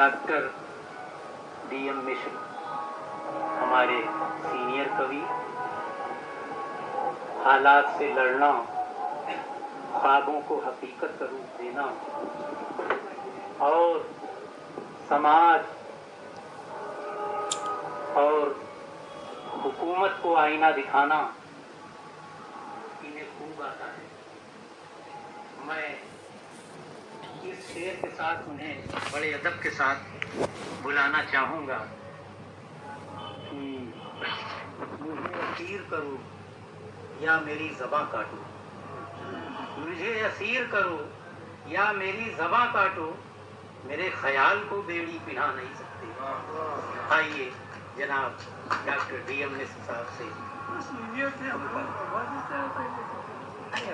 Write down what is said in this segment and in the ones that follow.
Doctor DM मिश्र हमारे senior कवि, हालात से लड़ना, ख्वाबों को हकीकत का रूप देना और समाज और हुकूमत को आईना दिखाना इन्हें खूब आता है। मैं इस शेर के साथ उन्हें बड़े अदब के साथ बुलाना चाहूँगा कि मुझे असीर करो या मेरी ज़बां काटो, मुझे असीर करो या मेरी ज़बां काटो, मेरे ख्याल को बेड़ी पिना नहीं सकते। आइए जनाब डॉक्टर DM मिश्र साहब से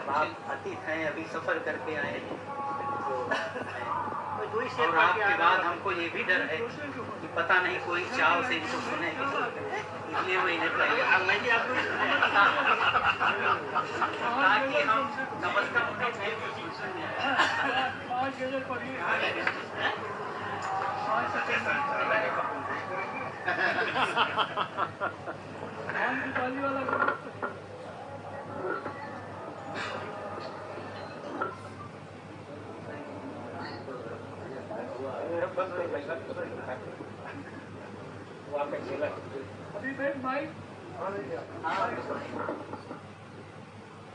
आप अतीत हैं, अभी सफ़र करके आए तो और आपके बाद हमको ये भी डर है कि पता नहीं कोई चाव से इनको सुने, इसलिए मैं इन्हें पहले ताकि हम नमस्कार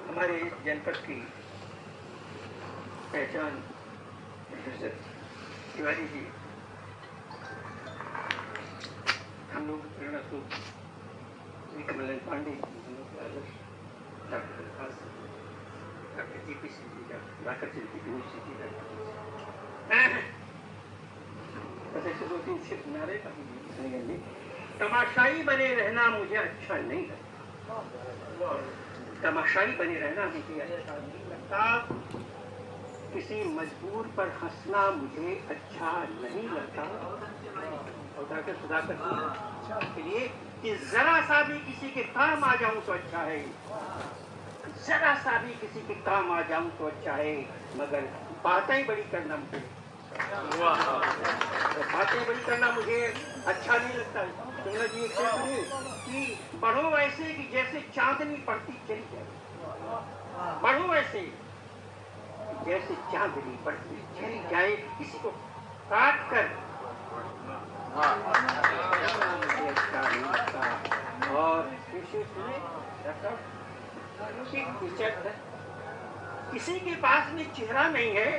हमारे जनपद की पहचान प्रोफेसर तिवारी जी, हम लोग प्रेरणा स्वरूप कमलन पांडे, डॉक्टर GP सिंह जी का, डॉक्टर सिंह दो तीन सिर्फ नारे का तमाशाई बने रहना मुझे अच्छा नहीं लगता, तमाशाई बने रहना मुझे अच्छा नहीं लगता, किसी मजबूर पर हंसना मुझे अच्छा नहीं लगता। और डॉक्टर सुधाकर के लिए कि जरा सा भी किसी के काम आ जाऊं तो अच्छा है, जरा सा भी किसी के काम आ जाऊं तो अच्छा है, मगर बातें बड़ी करना मुझे बातें बड़ी करना मुझे अच्छा नहीं लगता। तुमने जी एक कि पढ़ो ऐसे कि जैसे चांदनी पड़ती चली जाए, पढ़ो ऐसे जैसे चांदनी पड़ती चली जाए, किसी को काट कर और किसी के पास में चेहरा नहीं है,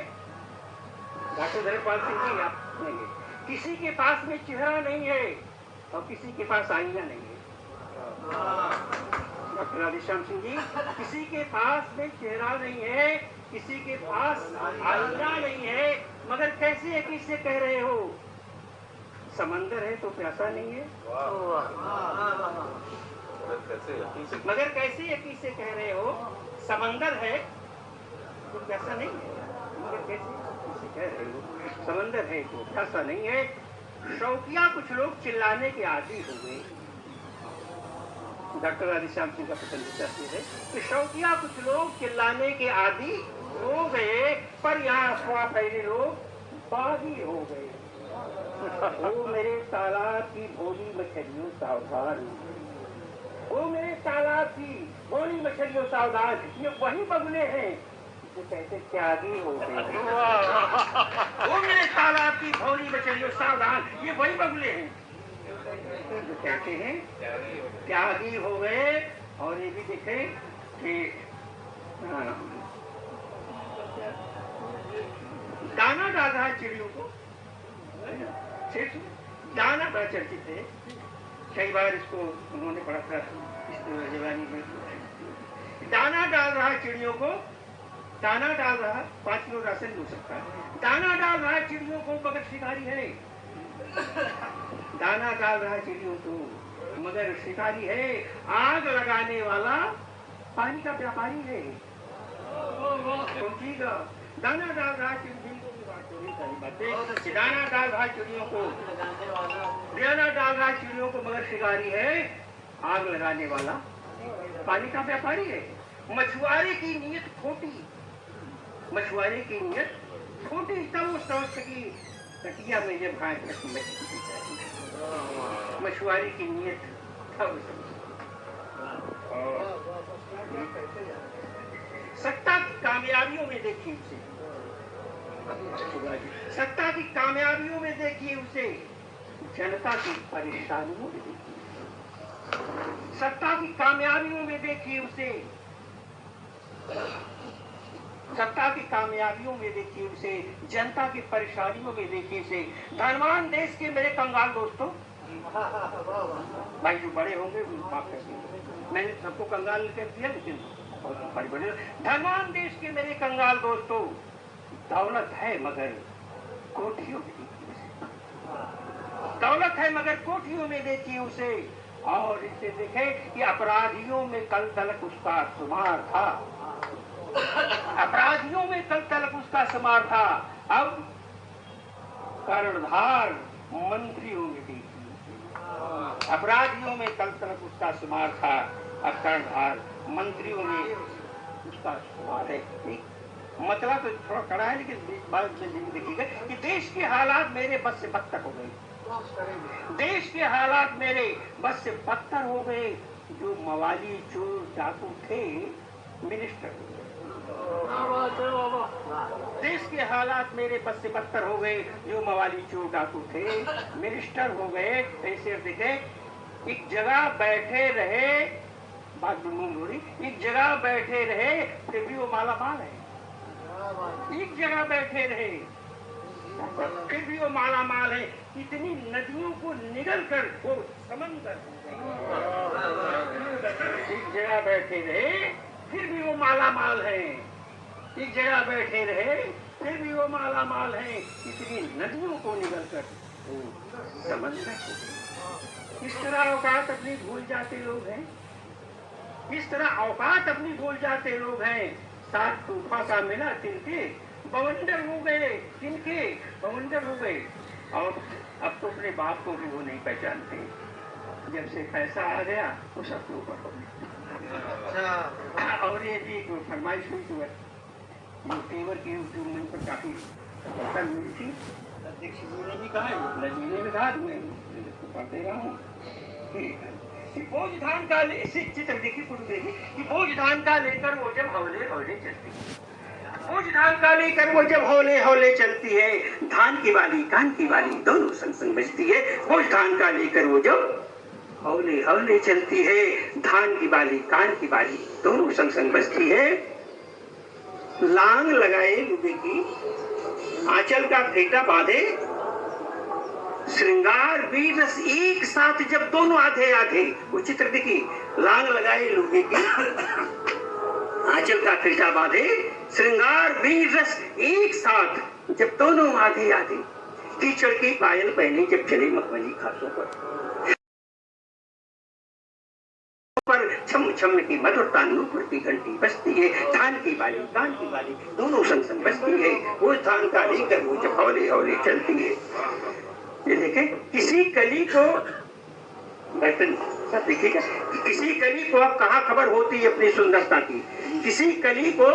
डॉक्टर धर्मपाल सिंह जी आप सुनेंगे, किसी के पास में चेहरा नहीं है और किसी के पास आईना नहीं है। डॉक्टर राधेश्याम सिंह जी, किसी के पास में चेहरा नहीं है, किसी के पास आईना नहीं है, मगर कैसे किससे कह रहे हो समंदर है तो प्यासा नहीं है, मगर कैसे किससे कह रहे हो समंदर है तो प्यासा नहीं है, मगर कैसे कह रहे हो समंदर है तो प्यासा नहीं है। शौकिया कुछ लोग चिल्लाने के आदी हो गए, डॉक्टर राधेश्याम सिंह का पसंदीदा शेर है कि शौकिया कुछ लोग चिल्लाने के आदी हो गए, पर यहाँ अफवाह फैले लोग बागी हो गए। वो मेरे तालाब की भोली मछलियों सावधान, वो मेरे तालाब की भोली मछलियों सावधान, ये वही बगुले हैं जो कहते त्यागी हो गए। वो मेरे तालाब की भोली मछलियों सावधान, ये वही बगुले हैं जो कहते हैं त्यागी हो गए। और ये भी देखे कि दाना डाल रहा है चिड़ियों को, दाना बड़ा चर्चित है, कई बार इसको उन्होंने पढ़ा था इस जवानी में। दाना डाल रहा है चिड़ियों को, दाना डाल रहा, 5 किलो राशन हो सकता है, दाना डाल रहा है चिड़ियों को मगर शिकारी है, दाना डाल रहा है चिड़ियों को मगर शिकारी है, आग लगाने वाला पानी का व्यापारी है। दाना डाल रहा है चिड़ियों को, दाना डाल रहा है चिड़ियों को, दाना डाल रहा है चिड़ियों को मगर शिकारी है, आग लगाने वाला पानी का व्यापारी है। मछुआरे की नीयत खोटी, मछुआरे की नीयत खोटी, तब उस समझ सकी कटिया में जब घास मछुआरी की नीयत तब सत्ता की कामयाबियों में देखिए उसे, सत्ता की कामयाबियों में देखिए उसे, जनता की परेशानियों में देखिए, सत्ता की कामयाबियों में देखिए उसे, सत्ता की कामयाबियों में देखिए उसे, जनता की परेशानियों में देखिए उसे। धनवान देश के मेरे कंगाल दोस्तों, भाई जो बड़े होंगे माफ कर दीजिए, मैंने सबको कंगाल कर दिया, लेकिन बड़े बड़े धनवान देश के मेरे कंगाल दोस्तों, दौलत है मगर कोठियों में देखिए उसे, दौलत है मगर कोठियों में देखिए उसे। और इसे देखे कि अपराधियों में कल तलक उसका शुमार था, अपराधियों में कल तलक उसका शुमार था, अब कर्णधार मंत्रियों में देखिए, अपराधियों में कल तलक उसका शुमार था, अब कर्णधार मंत्रियों में उसका शुमार है। मतलब तो थोड़ा कड़ा है, लेकिन बात देखिएगा कि देश के हालात मेरे बस से बदतर हो गए, देश के हालात मेरे बस से बदतर हो गए। जो मवाली चोर डाकू थे मिनिस्टर, देश के हालात मेरे बस से बदतर हो गए। जो मवाली चोर डाकू थे मिनिस्टर हो गए। ऐसे देखे एक जगह बैठे रहे, बात मुंह हो रही, एक जगह बैठे रहे फिर भी वो माला माल है, एक जगह बैठे रहे फिर भी वो माला माल है। इतनी नदियों को निगल कर वो समंदर, एक जगह बैठे रहे फिर भी वो माला माल है, एक जगह बैठे रहे फिर भी वो माला माल है। इतनी नदियों को निगल कर समंदर। इस तरह औकात अपनी भूल जाते लोग हैं, इस तरह औकात अपनी भूल जाते लोग हैं। साथ तूफा का मिला तिनके बवंडर हो गए, तिनके बवंडर हो गए। और अब तो अपने बाप को भी वो नहीं पहचानते, जब से पैसा आ गया तो सबके ऊपर हो गया। और ये भी फरमाइश हुई तो जो तेवर की जो मन पर काफी सफलता मिली थी, अध्यक्ष जी ने भी कहा, लजीने में कहा, मैं पढ़ते रहा हूँ कि बोझ धान का चित्र देखिए, कुछ देखिए कि बोझ धान का लेकर वो जब हौले हौले चलती है, बोझ धान का लेकर वो जब हौले हौले चलती है, धान की बाली कान की बाली दोनों संग संग बजती है। बोझ धान का लेकर वो जब हौले हौले चलती है, धान की बाली कान की बाली दोनों संग संग बजती है। लांग लगाए लुबे की, आंचल का फेटा बांधे, श्रृंगार वीर रस एक साथ जब दोनों आधे आधे, वो चित्र देखिए, लांग लगाए लुबे की, आंचल का फेटा बांधे, श्रृंगार वीर रस एक साथ जब दोनों आधे आधे, कीचड़ की पायल पहने जब चले मखमली खासों पर छम छम की मधुर तानूपुर की घंटी बजती है। धान की बाली कान की बाली दोनों संग संग बजती है। वो धान का लेकर वो जब हौले हौले चलती है। ये देखें, किसी कली को देखिएगा, किसी कली को अब कहाँ खबर होती है अपनी सुंदरता की, किसी कली को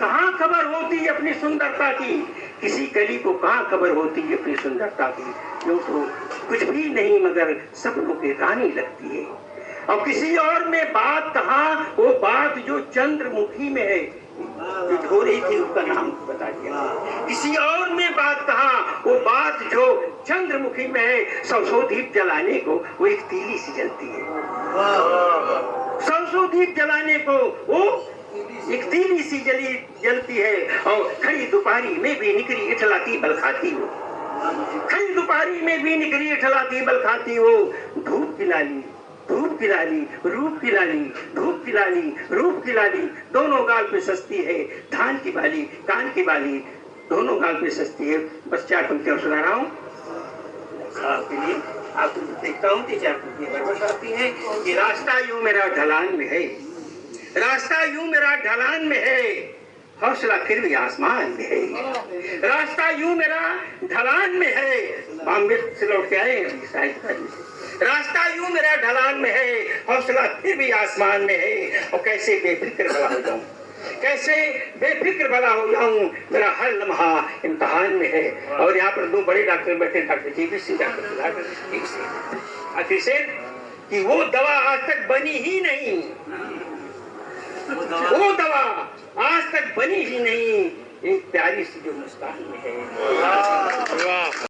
कहाँ खबर होती है अपनी सुंदरता की, किसी कली को कहाँ खबर होती है अपनी सुंदरता की। जो तो कुछ भी नहीं मगर सपनों की रानी लगती है। और किसी और में बात कहाँ, वो बात जो चंद्रमुखी में है, जो ढो रही थी उसका नाम बता दिया। किसी और में बात कहाँ, वो बात जो चंद्रमुखी में है। सौ दीप जलाने को वो एक तीली सी जलती है, सौ दीप जलाने को वो एक तीली सी जलती है। और खड़ी दुपारी में भी निकली इठलाती बल खाती हो, खड़ी दुपारी में भी निकली इठलाती बल खाती हो। धूप की लाली, धूप की लाली, रूप की लाली, धूप की लाली, रूप की लाली दोनों गाल पे सस्ती है। धान की बाली कान की बाली दोनों गाल पे सस्ती है। बस 4 पंक्तियां सुना रहा हूँ आपके लिए। आपको देखता हूँ कि 4 पंक्तियां बरबस आती है कि रास्ता यूं मेरा ढलान में है, रास्ता यूं मेरा ढलान में है, हौसला फिर भी आसमान में है। रास्ता यूं मेरा ढलान में है, बॉम्बे से लौट के आए शायद। रास्ता यूं मेरा ढलान में है, हौसला फिर भी आसमान में है। और कैसे बेफिक्र खड़ा हो जाऊं, कैसे बेफिक्र भला हो जाऊं, मेरा हर लम्हा इम्तिहान में है। और यहाँ पर दो बड़े डॉक्टर बैठे, डॉक्टर जीबीसी, डॉक्टर आखिर से कि वो दवा आज तक बनी ही नहीं, वो दवा आज तक बनी ही नहीं, एक प्यारी सी जो मुस्कान में है।